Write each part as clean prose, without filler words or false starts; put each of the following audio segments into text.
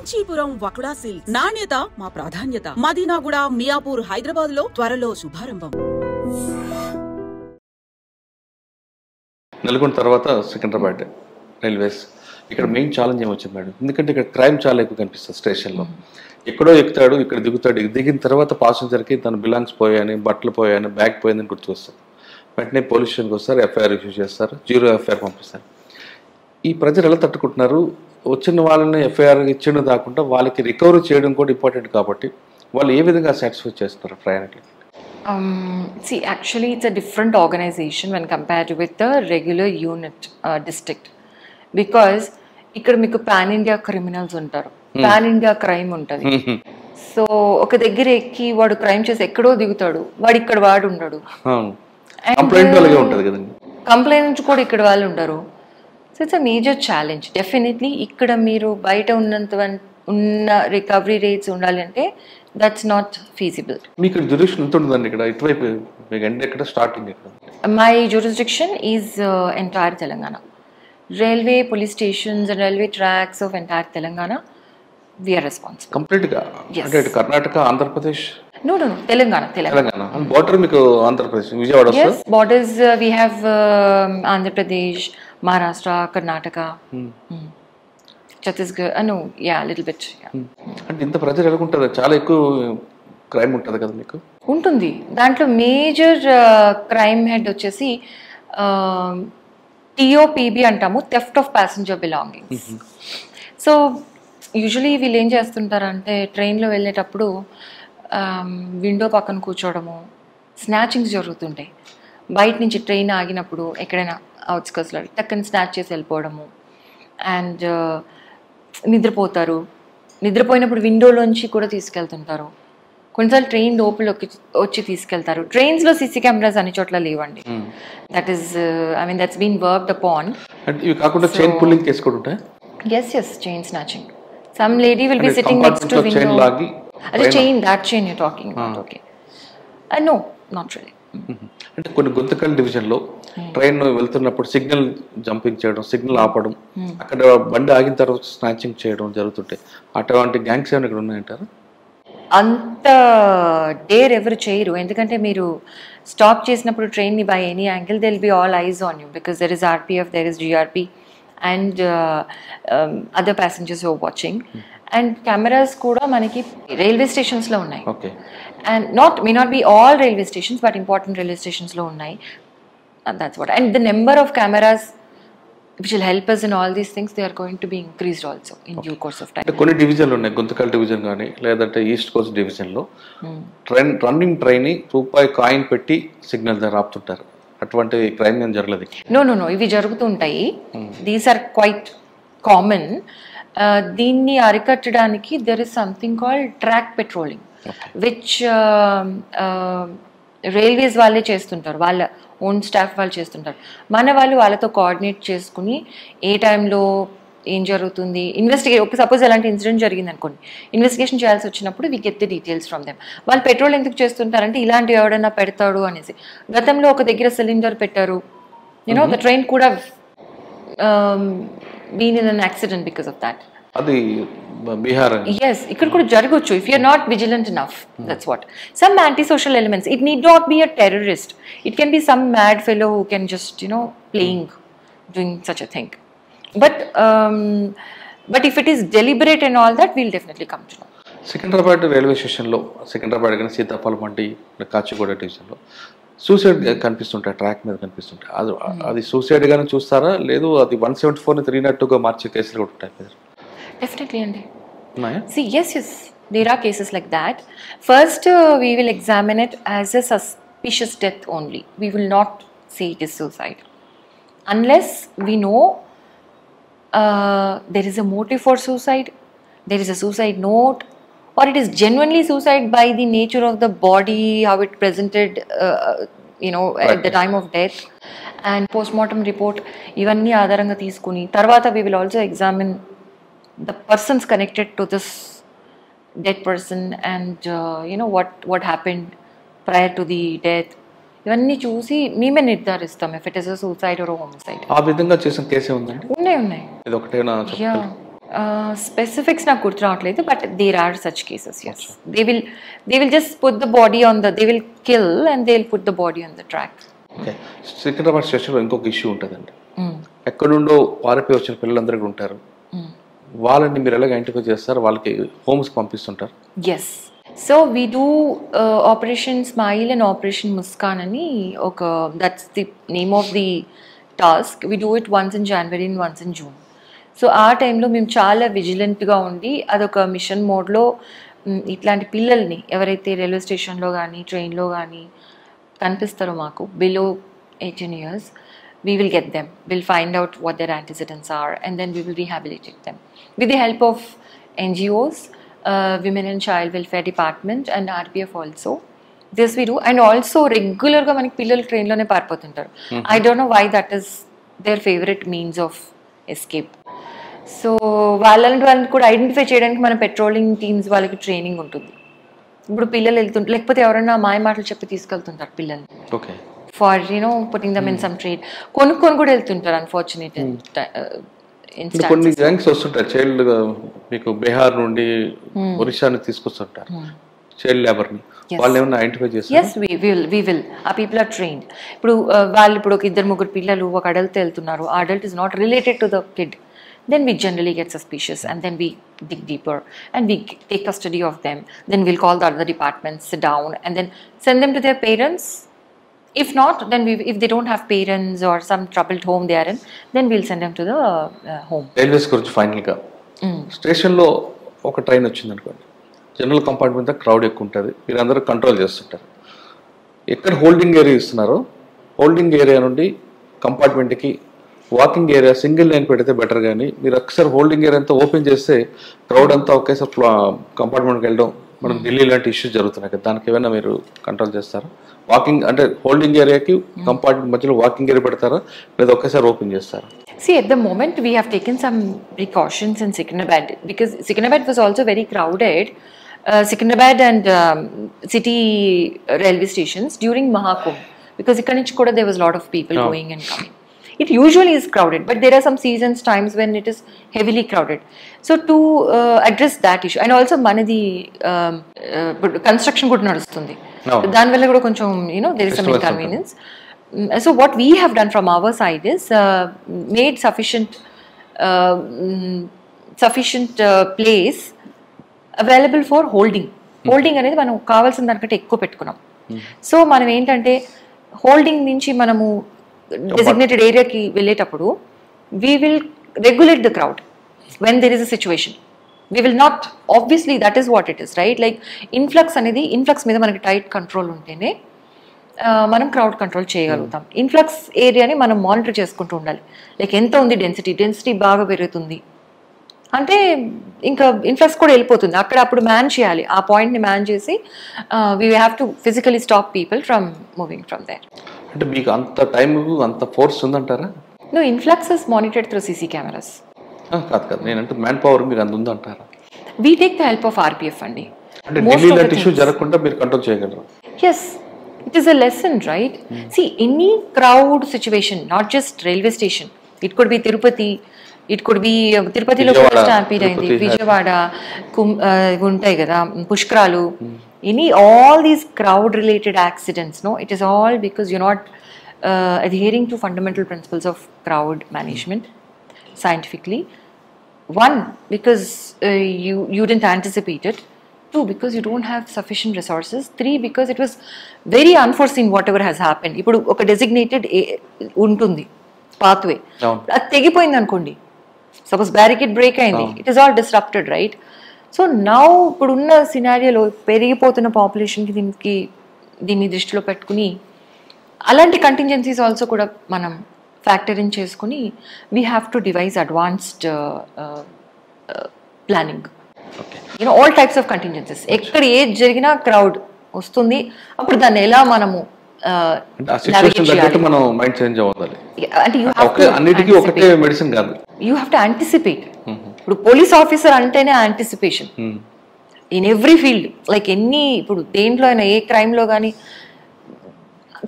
Kanchipuram వకుడా silks నాణ్యత మా ప్రాధాన్యత. మదీనాగూడ, మియాపూర్, హైదరాబాద్ లో త్వరలో శుభారంభం. నల్గొండ తర్వాత సికింద్రాబాద్ రైల్వేస్. ఇక్కడ మెయిన్ ఛాలెంజ్ ఏమొచ్చింది మేడం, ఎందుకంటే ఇక్కడ క్రైమ్ చాలా ఎక్కువ కనిపిస్తుంది స్టేషన్లో. ఎక్కడో ఎక్కుతాడు, ఇక్కడ దిగుతాడు, దిగిన తర్వాత పాసెంజర్కి తన బిలాంగ్స్ పోయాయని, బట్టలు పోయాయని, బ్యాగ్ పోయిందని గుర్తు వస్తుంది. వెంటనే పోలీస్ స్టేషన్కి వస్తారు, ఎఫ్ఐఆర్ ఇష్యూ చేస్తారు, 0 ఎఫ్ఐఆర్ పంపిస్తారు. ఈ ప్రజలు ఎలా తట్టుకుంటున్నారు? వచ్చిన వాళ్ళని ఎఫ్ఐఆర్ ఇచ్చిన కాకుండా వాళ్ళకి రికవరీ చేయడం కూడా ఇంపార్టెంట్ కాబట్టి వాళ్ళు ఏ విధంగా సాటిస్ఫై చేస్తున్నారు ప్రయాణికులు? See, actually it's a different organization when compared with the regular unit district, because ఇక్కడ మీకు పాన్ ఇండియా క్రిమినల్స్ ఉంటారు, పాన్ ఇండియా క్రైమ్ ఉంటుంది. సో ఒక దగ్గర ఎక్కి వాడు క్రైమ్ చేసి ఎక్కడో దిగుతాడు, వాడు ఇక్కడ వాడు ఉండడు, కంప్లైంట్ కూడా ఇక్కడ వాళ్ళు ఉండరు. So it's a major challenge definitely. ఇక్కడ మీరు బయట ఉన్న రికవరీ రేట్స్ ఉండాలి అంటే దట్స్ నాట్ ఫీజిబుల్. మీకు జ్యూరిడిక్షన్ ఎంత ఉంటుందండి ఇక్కడ? ఇటువైపు మీకు ఎండ్ ఎక్కడ, స్టార్టింగ్ ఎక్కడ? My jurisdiction is entire Telangana. Railway, police stations and railway tracks of entire Telangana, we are responsible. కంప్లీట్గా అంటే కర్ణాటక, ఆంధ్రప్రదేశ్? No, తెలంగాణ. బోర్డర్ మీకు Andhra Pradesh, Vijayawada? Yes, borders we have Andhra Pradesh, Maharashtra, Karnataka, Chhattisgarh. No, yeah, a little bit. అంటే ఇంత ప్రజలు ఎలాగుంటుంది? చాలా ఎక్కువ crime ఉంటుంది కదా మీకు? ఉంటుంది. దాంట్లో మేజర్ క్రైమ్ హెడ్ వచ్చేసి TOPB అంటాము, theft off passenger belongings. So usually వీళ్ళు ఏం చేస్తుంటారంటే ట్రైన్లో వెళ్ళేటప్పుడు విండో పక్కన కూర్చోవడము, స్నాచింగ్స్ జరుగుతుంటాయి. బయట నుంచి ట్రైన్ ఆగినప్పుడు ఎక్కడైనా అవుట్స్కర్ట్స్లో టక్కని స్నాచ్ చేసి వెళ్ళిపోవడము. అండ్ నిద్రపోతారు, నిద్రపోయినప్పుడు విండోలోంచి కూడా తీసుకెళ్తుంటారు. కొన్నిసార్లు ట్రైన్ లోపలికి వచ్చి తీసుకెళ్తారు. ట్రైన్స్లో CC కెమెరాస్ అన్ని చోట్ల లేవండి. That is that's been worked upon. Yes, chain snatching. Some lady will be sitting next to window. That chain you're talking about. Okay. No, not really. అంటే కొన్ని గుంతకల్ డివిజన్లో ట్రైన్ వెళ్తున్నప్పుడు సిగ్నల్ జంపింగ్ చేయడం, signal ఆపడం, అక్కడ బండి ఆగిన తర్వాత స్నాచింగ్ చేయడం జరుగుతుంటాయి. అటువంటి గ్యాంగ్స్ ఏమైనా ఇక్కడ ఉన్నాయంటారా? అంత డేర్ ఎవరు చేయరు, ఎందుకంటే మీరు స్టాప్ చేసినప్పుడు ట్రైన్ని by any angle they will be all eyes on you, because there is RPF, there is GRP and other passengers who are watching. And cameras కూడా మనకి రైల్వే స్టేషన్స్లో ఉన్నాయి. And may not be all railway stations, but important railway stations లో ఉన్నాయి. That's what. And the number of cameras which will help us in all these things, they are going to be increased also in due course of time. కొన్ని డివిజన్లు ఉన్నాయి, Guntakal division కానీ లేదంటే east coast డివిజన్లో running train రూపాయి coin పెట్టి signal దగ్గర ఆపుతుంటారు. అటువంటి క్రైమ్ ఏం జరగలేదు? నో, ఇవి జరుగుతుంటాయి. These are quite common. దీన్ని అరికట్టడానికి there is something called track patrolling, which railways వాళ్ళే చేస్తుంటారు, వాళ్ళ ఓన్ స్టాఫ్ వాళ్ళు చేస్తుంటారు. మన వాళ్ళు వాళ్ళతో కోఆర్డినేట్ చేసుకుని ఏ టైంలో ఏం జరుగుతుంది, సపోజ్ అలాంటి ఇన్సిడెంట్ జరిగింది అనుకోండి, ఇన్వెస్టిగేషన్ చేయాల్సి వచ్చినప్పుడు we get the details from them. వాళ్ళు పెట్రోల్ ఎందుకు చేస్తుంటారంటే ఇలాంటివి ఎవడన్నా పెడతాడు అనేసి. గతంలో ఒక దగ్గర సిలిండర్ పెట్టారు, ద ట్రైన్ కూడా been in an accident because of that. అది బీహార్. Yes, ఇక్కడ కూడా జరగచ్చు if you are not vigilant enough. That's what. Some antisocial elements. It need not be a terrorist. It can be some mad fellow who can just, playing, doing such a thing. But if it is deliberate and all that, we'll definitely come to know. Secunderabad railway స్టేషన్లో, సికింద్రాబాద్ కానీ సీతాఫలం మండి, కాచిగూడ డివిజన్లో suicide కనిపిస్తుంటాయి, track మీద కనిపిస్తుంటాయి. అది suicide గానే చూస్తారా, లేదు అది 174ని 302గా మార్చే కేసులు కూడా ఉంటాయి? Definitely, Andy. See, yes, there are cases like that. First, we will examine it as a suspicious death only. We will not say it is suicide unless we know there is a motive for suicide, there is a suicide note, or it is genuinely suicide by the nature of the body, how it presented, at the time of death, and postmortem report. Ivanni ఆధారంగా తీసుకుని తర్వాత we will also examine the persons connected to this dead person and what happened prior to the death. ఇవన్నీ చూసి మేమే నిర్ధారిస్తాం if it is a suicide or a homicide. ఆ విధంగా చేసిన కేసే ఉందండి? ఉన్నాయి. ఇది ఒకటేనా? Specifics నాకు గుర్తు రావట్లేదు, but there are such cases. yes, they will just put the body on the, they will kill and they'll put the body on the track. Okay, Secunderabad స్టేషన్లో ఇంకొక ఇష్యూ ఉంటుందండి. ఎక్కడుండో పారిపోయి వచ్చిన పిల్లలందరూ ఇక్కడ ఉంటారు. వాళ్ళని మీరు ఎలాగ ఐడెంటిఫై చేస్తారు? వాళ్ళకి హోమ్స్ పంపిస్తుంటారు? yes, so we do Operation Smile and Operation Muskan ani oka, that's the name of the task. We do it once in January and once in June. So ఆ టైంలో మేము చాలా విజిలెంట్గా ఉండి అదొక మిషన్ మోడ్లో ఇట్లాంటి పిల్లల్ని ఎవరైతే రైల్వే స్టేషన్లో కానీ ట్రైన్లో కానీ కనిపిస్తారో మాకు below 18 years, we will get them, we'll find out what their antecedents are, and then we will rehabilitate them with the help of NGOs, Women and Child Welfare Department and RPF also. This we do, and also రెగ్యులర్గా మనకి పిల్లలు ట్రైన్లోనే పారిపోతుంటారు. I don't know why that is their favorite means of escape. So వాళ్ళని కూడా identify చేయడానికి మన patrolling teams వాళ్ళకి training ఉంటుంది. ఇప్పుడు పిల్లలు వెళ్తుంటారు, లేకపోతే ఎవరైనా మాయ మాటలు చెప్పి తీసుకెళ్తుంటారు పిల్లల్ని for putting them in some trade. కొనుక్కొని కూడా వెళ్తుంటారు అన్ఫార్చునేట్. కొన్ని గ్యాంగ్స్ వస్తుంటారు చైల్డ్, మీకు బీహార్ నుండి ఒరిస్సా నుంచి తీసుకొస్తుంటారు చైల్డ్ లేబర్ ని. వాళ్ళు ఏమైనా ఐడెంటిఫై చేస్తారు? yes, we will ఆ పీపుల్ ఆర్ ట్రైన్డ్. ఇప్పుడు వాళ్ళు ఇప్పుడు ఒక 2-3 పిల్లలు ఒక అడల్ట్ వెళ్తున్నారు, ఆ adult is not related to the kid, then we generally get suspicious and then we dig deeper and we take custody of them. Then we'll call the other departments, sit down and then send them to their parents. If not, then if they don't have parents or some troubled home they are in, then we'll send them to the home. Railways గురించి ఫైనల్గా, స్టేషన్లో ఒక train వచ్చింది అనుకోండి, general compartment crowd ఎక్కువ ఉంటుంది, మీరు అందరూ కంట్రోల్ చేస్తుంటారు. ఎక్కడ హోల్డింగ్ ఏరియా ఇస్తున్నారో హోల్డింగ్ ఏరియా నుండి కంపార్ట్మెంట్కి వాకింగ్ ఏరియా సింగిల్ లైన్ పెడితే బెటర్. కానీ మీరు ఒకసారి హోల్డింగ్ ఏరియా అంతా ఓపెన్ చేస్తే క్రౌడ్ అంతా ఒకేసారి కంపార్ట్మెంట్కి వెళ్ళడం, మనం ఢిల్లీ లాంటి ఇష్యూస్ జరుగుతున్నాయి కదా, దానికి ఏమైనా మీరు కంట్రోల్ చేస్తారా? వాకింగ్ అంటే హోల్డింగ్ ఏరియాకి కంపార్ట్మెంట్ మధ్యలో వాకింగ్ ఏరియా పెడతారా, లేదా ఒకేసారి ఓపెన్ చేస్తారా? See, at the moment we have taken some precautions in Secunderabad because Secunderabad was also very crowded. Secunderabad and city railway stations during Mahakumbh, because ikkadi nunchi kuda there was a lot of people going and coming. It usually is crowded, but there are some seasons times when it is heavily crowded. So to address that issue, and also manadi construction kuda nadustundi, dan valla kuda koncham there is some inconvenience. So what we have done from our side is made sufficient place available for holding అనేది మనం కావాల్సిన దానికంటే ఎక్కువ పెట్టుకున్నాం. So మనం ఏంటంటే holding నుంచి మనము designated area ki velletappudu we will regulate the crowd when there is a situation. We will not, obviously that is what it is, right? Like influx మీద మనకి టైట్ కంట్రోల్ ఉంటేనే మనం క్రౌడ్ కంట్రోల్ చేయగలుగుతాం. Influx ఏరియాని మనం monitor చేసుకుంటూ ఉండాలి. Like ఎంత ఉంది డెన్సిటీ బాగా పెరుగుతుంది అంటే ఇంకా ఇన్ఫ్లక్స్ కూడా వెళ్ళిపోతుంది, అక్కడ అప్పుడు మ్యాన్ చేయాలి, ఆ పాయింట్ని మ్యాన్ చేసి we have to physically stop people from moving from there. అంటే మీకు అంత టైం అంత ఫోర్స్ ఉందంటారా? No, influx is monitored through CC cameras. కాదు నేనంటే మ్యాన్ పవర్ మీకు అంత ఉందంటారా? We take the help of RPF అండి. అంటే ఢిల్లీ లాంటి ఇష్యూ జరగకుండా మీరు కంట్రోల్ చేయగలరు? Yes, it is a lesson, right? See, any crowd situation, not just railway station, it could be Tirupati, it could be Tirupatilo kuda stampede ayindi, Vijayawada untayi kada, Pushkaralu, all these crowd related accidents, no, it is all because you're not adhering to fundamental principles of crowd management scientifically. One, because you didn't anticipate it. 2, because you don't have sufficient resources. 3, because it was very unforeseen whatever has happened. ఇప్పుడు ఒక designated ఉంటుంది pathway, అది తెగిపోయింది అనుకోండి, suppose barricade break అయింది, it is all disrupted, right? So now ఇప్పుడున్న సినారియోలో పెరిగిపోతున్న పాపులేషన్కి దీన్ని దృష్టిలో పెట్టుకుని అలాంటి కంటింజెన్సీస్ ఆల్సో కూడా మనం ఫ్యాక్టర్ ఇన్ చేసుకుని we have to device advanced planning. All types of contingencies. ఎక్కడ ఏది జరిగినా క్రౌడ్ వస్తుంది, అప్పుడు దాన్ని ఎలా మనము యూ హ్యావ్ టు యాంటిసిపేట్. ఇప్పుడు పోలీస్ ఆఫీసర్ అంటేనే anticipation in every field, like ఎన్ని, ఇప్పుడు దేంట్లో అయినా ఏ క్రైమ్లో కానీ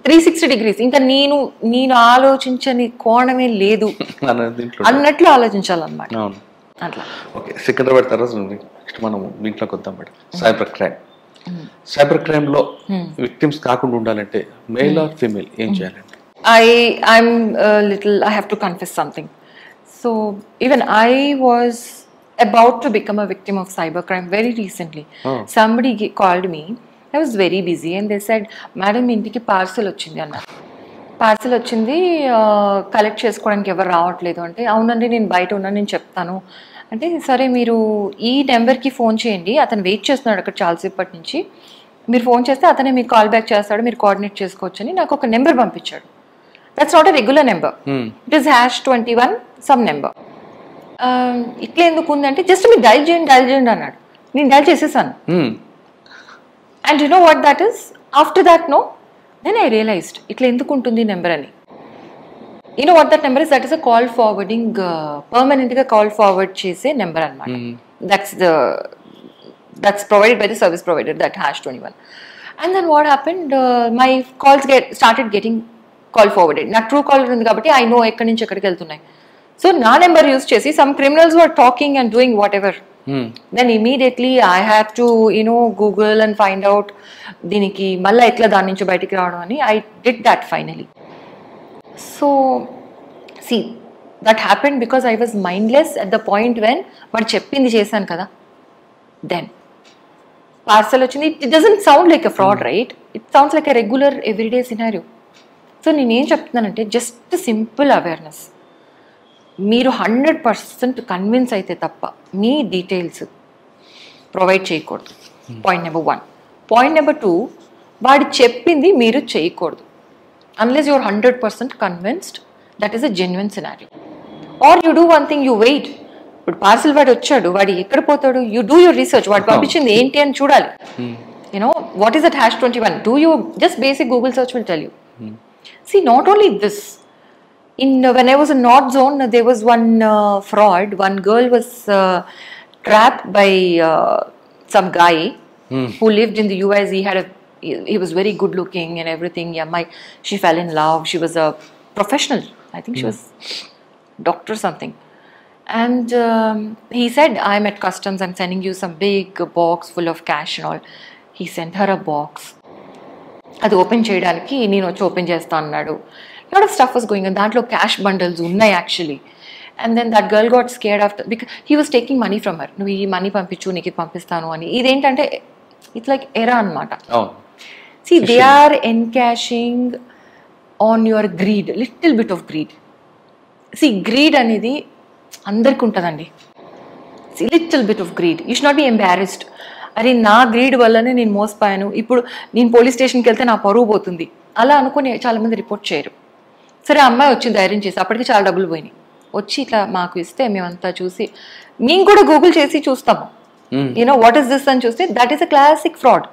360 degrees, ఇంకా నేను ఆలోచించని కోణమే లేదు అన్నట్లు ఆలోచించాలన్నమాట. అట్లా. ఓకే, సికింద్రాబాద్ తర్వాత నెక్స్ట్ మనం దీంట్లోకి వద్దాం మేడం. Cyber crime. సైబర్ క్రైమ్లో విక్టిమ్స్ కాకుండా ఉండాలంటే మేల్ ఆర్ ఫీమేల్ ఏం చేయాలండి? I'm a little, I have to confess something. So even I was about to become a victim of cybercrime very recently. Somebody called me. I was very busy and they said, "Madam, ఇంటికి parcel వచ్చింది" అన్నారు. Parcel వచ్చింది, collect చేసుకోవడానికి ఎవరు రావట్లేదు అంటే, అవునండి నేను బయట ఉన్నాను, నేను చెప్తాను అంటే, సరే మీరు ఈ నెంబర్కి ఫోన్ చేయండి, అతను వెయిట్ చేస్తున్నాడు అక్కడ చాలాసేపటి నుంచి, మీరు ఫోన్ చేస్తే అతనే మీకు కాల్ బ్యాక్ చేస్తాడు, మీరు కోఆర్డినేట్ చేసుకోవచ్చు అని నాకు ఒక నెంబర్ పంపించాడు. That's not a regular number, it is #21 some number. ఇట్లా ఎందుకు ఉందంటే, జస్ట్ మీరు డైల్ చేయండి అన్నాడు. నేను డైల్ చేసేసాను. And you know what that is? After that no then I realized ఇట్లా ఎందుకు ఉంటుంది నెంబర్ అని. You know what that number is? That is a call forwarding, పర్మనెంట్గా కాల్ ఫార్వర్డ్ చేసే నెంబర్ అనమాట. that's provided by the service provider, that #21. And then what happened, my calls started getting call forwarded. నాకు true caller ఉంది కాబట్టి I know ఎక్కడి నుంచి ఎక్కడికి వెళ్తున్నాయి. సో నా నెంబర్ యూజ్ చేసి some criminals were talking and doing whatever. Then immediately I have to Google and find out దీనికి మళ్ళీ ఎట్లా దాని నుంచి బయటికి రావడం అని. I did that finally. So see that happened because I was mindless at the point when వాడు చెప్పింది చేశాను కదా. దెన్ పార్సల్ వచ్చింది. It doesn't sound like a fraud, right? It sounds like a regular everyday scenario. So నేనేం చెప్తున్నానంటే, just simple awareness. మీరు 100% convince అయితే తప్ప మీ డీటెయిల్స్ ప్రొవైడ్ చేయకూడదు. Point number 1. పాయింట్ నెంబర్ 2, వాడు చెప్పింది మీరు చేయకూడదు unless you are 100% convinced that is a genuine scenario. Are you do one thing, you wait. ఇప్పుడు పార్సల్ వాడు వచ్చాడు, వాడు ఎక్కడ పోతాడు? You do your research. వాడు పంపించింది ఏంటి అని చూడాలి. You know what is that #21? Do you just basic Google search will tell you. See, not only this, when I was in North Zone, there was one fraud. One girl was trapped by some guy who lived in the US. He was very good looking and everything. Yeah, she fell in love. She was a professional. I think she was doctor or something. And he said, "I'm at customs. I'm sending you some big box full of cash and all." He sent her a box. అది open చేయడానికి నేను వచ్చి open చేస్తా అన్నాడు. Lot of stuff was going on. దాంట్లో cash bundles ఉన్నాయి actually. And then that girl got scared after because he was taking money from her. నువ్వు ఈ మనీ పంపించు, నీకు ఇది పంపిస్తాను అని. ఇదేంటంటే ఇట్స్ లైక్ ఎరా అనమాట. See they are encashing on your greed, little bit of greed. See greed అనేది అందరికి ఉంటుందండి. See little bit of greed. You should not be embarrassed. అరే నా గ్రీడ్ వల్లనే నేను మోసపోయాను, ఇప్పుడు నేను పోలీస్ స్టేషన్కి వెళ్తే నా పరువు పోతుంది అలా అనుకుని చాలామంది రిపోర్ట్ చేయరు. సరే అమ్మాయి వచ్చి ధైర్యం చేసి, అప్పటికి చాలా డబ్బులు పోయినాయి, వచ్చి ఇట్లా మాకు ఇస్తే మేమంతా చూసి మేము కూడా గూగుల్ చేసి చూస్తాము. యూనో వాట్ ఈస్ దిస్ అని చూస్తే that is a classic fraud.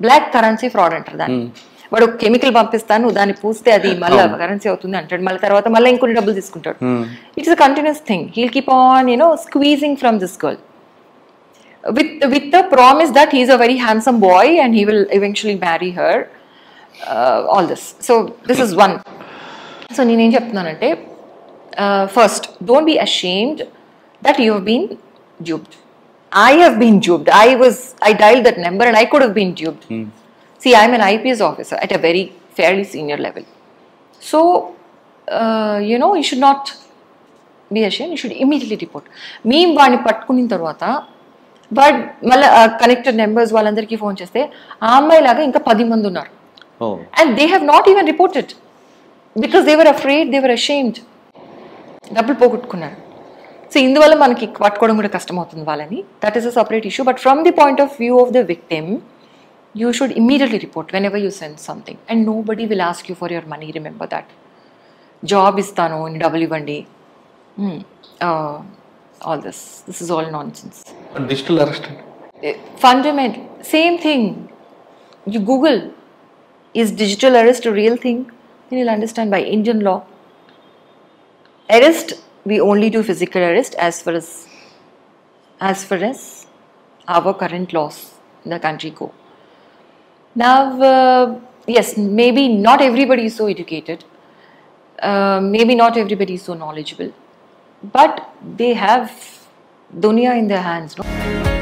Black currency fraud అంటారు దాన్ని. వాడు కెమికల్ పంపిస్తాను, దాన్ని పూస్తే అది మళ్ళీ కరెన్సీ అవుతుంది అంటాడు. మళ్ళీ తర్వాత మళ్ళీ ఇంకొన్ని డబ్బులు తీసుకుంటాడు. It's a continuous thing. He'll keep on squeezing from this girl with the promise that he is a very handsome boy and he will eventually marry her, all this. So this is one. So నేను ఏం చెప్తున్నానంటే, first, don't be ashamed that you have been duped. I have been duped. I dialed that number and I could have been duped. See, I'm an IPS officer at a very fairly senior level. So you should not be ashamed. You should immediately report. మేము వాడిని పట్టుకున్న తర్వాత but మళ్ళీ connected numbers వాళ్ళందరికీ phone చేస్తే ఆ అమ్మాయి లాగా ఇంకా 10 మంది ఉన్నారు. And they have not even reported because they were afraid, they were ashamed. డబ్బులు పోగొట్టుకున్నారు. సో ఇందువల్ల మనకి పట్టుకోవడం కూడా కష్టం అవుతుంది వాళ్ళని. That is a separate issue. But from the point of view of the victim, you should immediately report whenever you send something. And nobody will ask you for your money. Remember that. Job ఇస్తాను, డబ్బులు ఇవ్వండి, all this is all nonsense. Digital arrest, fundamental same thing. You Google, is digital arrest a real thing? Then you'll understand. By Indian law, arrest, we only do physical arrest as far as our current laws in the country go. Now yes, maybe not everybody is so educated, maybe not everybody is so knowledgeable, but they have dunya in their hands. No?